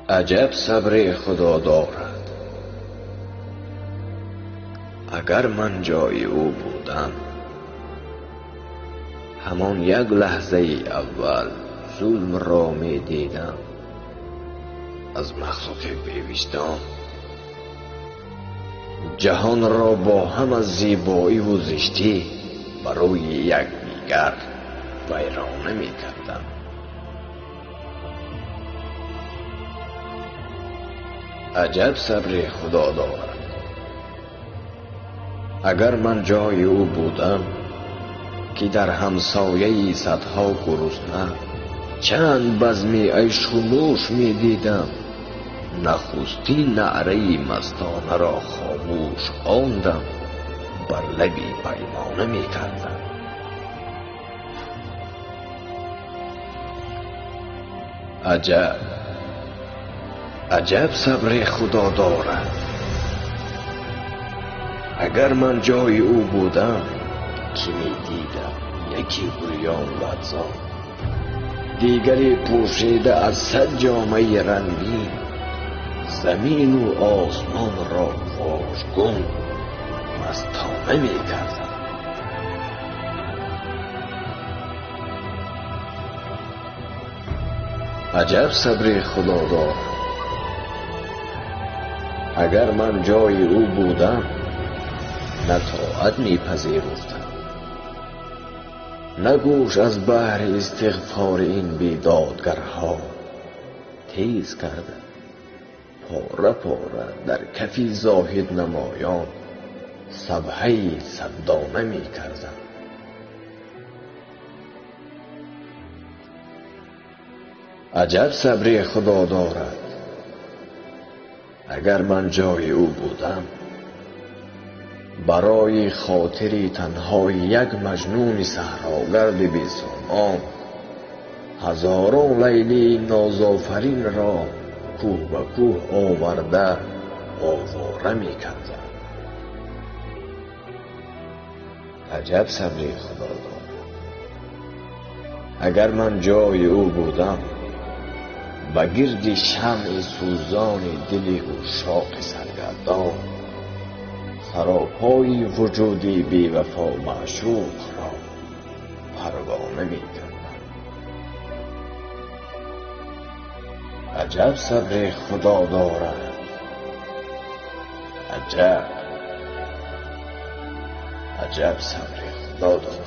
عجب صبر خدا دارد. اگر من جای او بودم، همان یک لحظه اول ظلم را می دیدم. از مخلوق بیویستان جهان را با هم از زیبایی و زشتی برای یک دیگر ویرانه می کردم. عجب صبر خدا دارد. اگر من جای او بودم که در همسایه صدها گرسنه چند بزمی عیش و نوش می دیدم، نخستی نعره مستانه را خاموش خواندم، بر لبی پیمانه می کردم. عجب عجب صبر خدا دارد. اگر من جای او بودم که می دیدم یکی بریان لرزان، دیگری پوشیده از صد جامه رنگین، زمین و آسمان را واژگون مستانه می کردم. عجب صبر خدا دارد. اگر من جای او بودم نه طاعت می پذیرفتم، نه گوش از بحر استغفار این بیدادگرها تیز کرده پاره پاره در کفی زاهد نمایان سبحه صدانه می کردم. عجب صبر خدا دارد. اگر من جای او بودم برای خاطری تنها یک مجنون صحراگرد بی سامان هزاران لیلی نازآفرین را کوه به کوه آورده آواره می کردم. عجب صبر خدا دارد. اگر من جای او بودم به گرد شمع سوزان دل عشاق سرگردان سراپای وجودی بی وفا معشوق را پروانه می کردم. عجب صبر خدا دارد. عجب صبر خدا دارد.